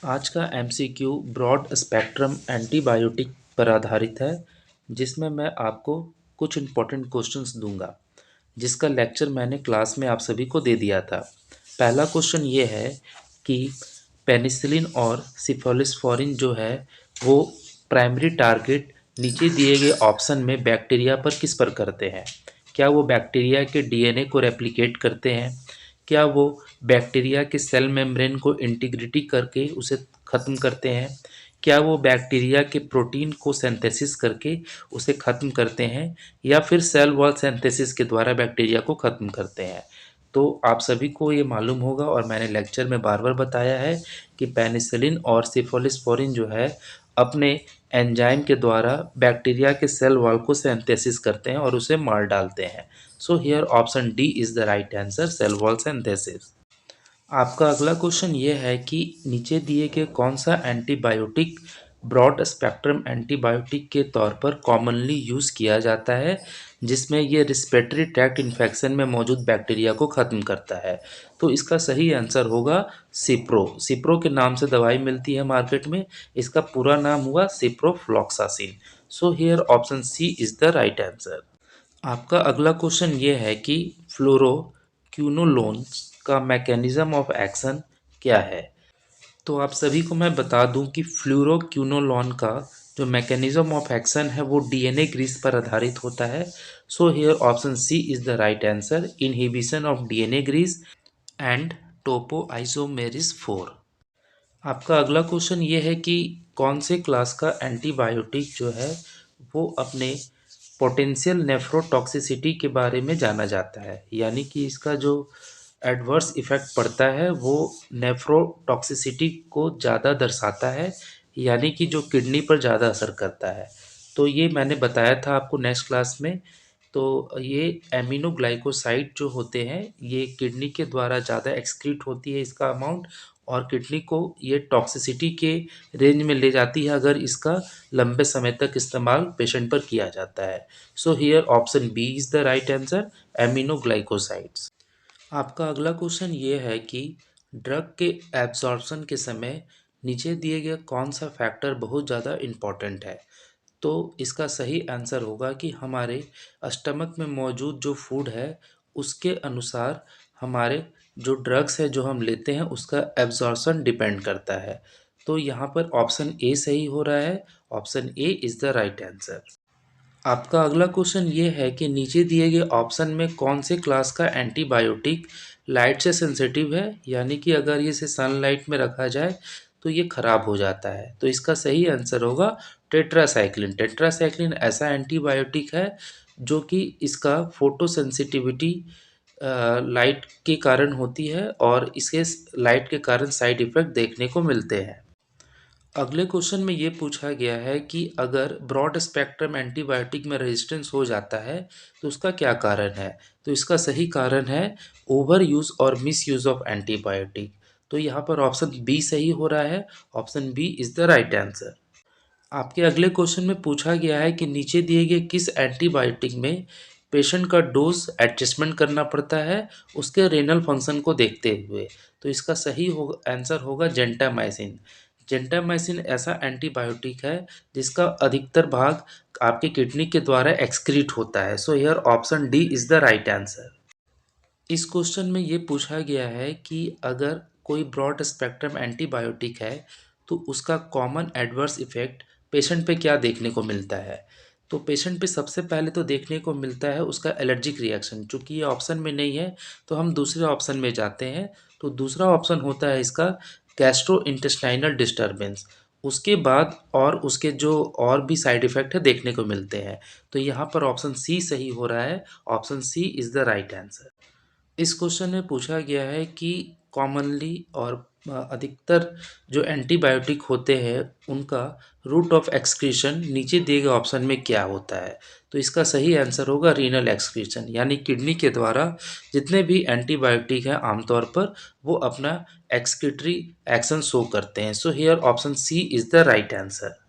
आज का MCQ broad spectrum antibiotic पर आधारित है, जिसमें मैं आपको कुछ इम्पोर्टेंट क्वेश्चंस दूंगा, जिसका लेक्चर मैंने क्लास में आप सभी को दे दिया था। पहला क्वेश्चन ये है कि पेनिसिलिन और सिफोलिस्फोरिन जो है वो प्राइमरी टारगेट नीचे दिए गए ऑप्शन में बैक्टीरिया पर किस पर करते हैं। क्या वो बैक्टीरिया के डीएनए को रेप्लिकेट करते हैं, क्या वो बैक्टीरिया के सेल मेम्ब्रेन को इंटीग्रिटी करके उसे ख़त्म करते हैं, क्या वो बैक्टीरिया के प्रोटीन को सिंथेसिस करके उसे ख़त्म करते हैं, या फिर सेल वॉल सिंथेसिस के द्वारा बैक्टीरिया को ख़त्म करते हैं। तो आप सभी को ये मालूम होगा और मैंने लेक्चर में बार बार बताया है कि पेनिसिलिन और सिफोलिस्फोरिन जो है अपने एंजाइम के द्वारा बैक्टीरिया के सेल वॉल को सिंथेसिस करते हैं और उसे मार डालते हैं। So here option D is the right answer, cell wall synthesis. आपका अगला क्वेश्चन ये है कि नीचे दिए गए कौन सा एंटीबायोटिक ब्रॉड स्पेक्ट्रम एंटीबायोटिक के तौर पर कॉमनली यूज़ किया जाता है, जिसमें ये रिस्पिरेटरी ट्रैक्ट इन्फेक्शन में मौजूद बैक्टीरिया को ख़त्म करता है। तो इसका सही आंसर होगा सिप्रो। सिप्रो के नाम से दवाई मिलती है मार्केट में, इसका पूरा नाम हुआ ciprofloxacin. So here option C is the right answer. आपका अगला क्वेश्चन ये है कि फ्लोरोक्विनोलोन्स का मैकेनिज्म ऑफ एक्शन क्या है। तो आप सभी को मैं बता दूं कि फ्लोरोक्विनोलोन का जो मैकेनिज्म ऑफ एक्शन है वो डीएनए ग्रीस पर आधारित होता है। So here option C is the right answer, inhibition of DNA gyrase and topoisomerase 4। आपका अगला क्वेश्चन ये है कि कौन से क्लास का एंटीबायोटिक जो है वो अपने पोटेंशियल नेफ्रोटॉक्सिसिटी के बारे में जाना जाता है, यानी कि इसका जो एडवर्स इफ़ेक्ट पड़ता है वो नेफ्रोटॉक्सिसिटी को ज़्यादा दर्शाता है, यानी कि जो किडनी पर ज़्यादा असर करता है। तो ये मैंने बताया था आपको नेक्स्ट क्लास में। तो ये एमिनोग्लाइकोसाइड जो होते हैं ये किडनी के द्वारा ज़्यादा एक्सक्रीट होती है इसका अमाउंट, और किडनी को ये टॉक्सिसिटी के रेंज में ले जाती है अगर इसका लंबे समय तक इस्तेमाल पेशेंट पर किया जाता है। So here option B is the right answer, aminoglycosides. आपका अगला क्वेश्चन ये है कि ड्रग के एब्जॉर्प्शन के समय नीचे दिए गए कौन सा फैक्टर बहुत ज़्यादा इम्पॉर्टेंट है। तो इसका सही आंसर होगा कि हमारे स्टमक में मौजूद जो फूड है उसके अनुसार हमारे जो ड्रग्स है जो हम लेते हैं उसका एब्जॉर्प्शन डिपेंड करता है। तो यहाँ पर ऑप्शन ए सही हो रहा है, option A is the right answer. आपका अगला क्वेश्चन ये है कि नीचे दिए गए ऑप्शन में कौन से क्लास का एंटीबायोटिक लाइट से सेंसिटिव है, यानी कि अगर ये इसे सनलाइट में रखा जाए तो ये खराब हो जाता है। तो इसका सही आंसर होगा टेट्रासाइक्लिन। टेट्रासाइक्लिन ऐसा एंटीबायोटिक है जो कि इसका फोटो सेंसिटिविटी लाइट के कारण होती है और इसके लाइट के कारण साइड इफ़ेक्ट देखने को मिलते हैं। अगले क्वेश्चन में ये पूछा गया है कि अगर ब्रॉड स्पेक्ट्रम एंटीबायोटिक में रेजिस्टेंस हो जाता है तो उसका क्या कारण है। तो इसका सही कारण है ओवर यूज़ और मिस यूज़ ऑफ एंटीबायोटिक। तो यहाँ पर ऑप्शन बी सही हो रहा है, option B is the right answer. आपके अगले क्वेश्चन में पूछा गया है कि नीचे दिए गए किस एंटीबायोटिक में पेशेंट का डोज एडजस्टमेंट करना पड़ता है उसके रेनल फंक्शन को देखते हुए। तो इसका सही आंसर होगा जेंटामाइसिन। जेंटामाइसिन ऐसा एंटीबायोटिक है जिसका अधिकतर भाग आपके किडनी के द्वारा एक्सक्रीट होता है। So here option D is the right answer. इस क्वेश्चन में ये पूछा गया है कि अगर कोई ब्रॉड स्पेक्ट्रम एंटीबायोटिक है तो उसका कॉमन एडवर्स इफ़ेक्ट पेशेंट पे क्या देखने को मिलता है। तो पेशेंट पे सबसे पहले तो देखने को मिलता है उसका एलर्जिक रिएक्शन। चूँकि ये ऑप्शन में नहीं है तो हम दूसरे ऑप्शन में जाते हैं। तो दूसरा ऑप्शन होता है इसका गैस्ट्रो इंटेस्टाइनल डिस्टर्बेंस। उसके बाद और उसके जो और भी साइड इफ़ेक्ट है देखने को मिलते हैं। तो यहाँ पर ऑप्शन सी सही हो रहा है, option C is the right answer. इस क्वेश्चन में पूछा गया है कि कॉमनली और अधिकतर जो एंटीबायोटिक होते हैं उनका रूट ऑफ एक्सक्रीशन नीचे दिए गए ऑप्शन में क्या होता है। तो इसका सही आंसर होगा रीनल एक्सक्रीशन, यानी किडनी के द्वारा जितने भी एंटीबायोटिक हैं आमतौर पर वो अपना एक्सक्रीटरी एक्शन शो करते हैं। So here option C is the right answer.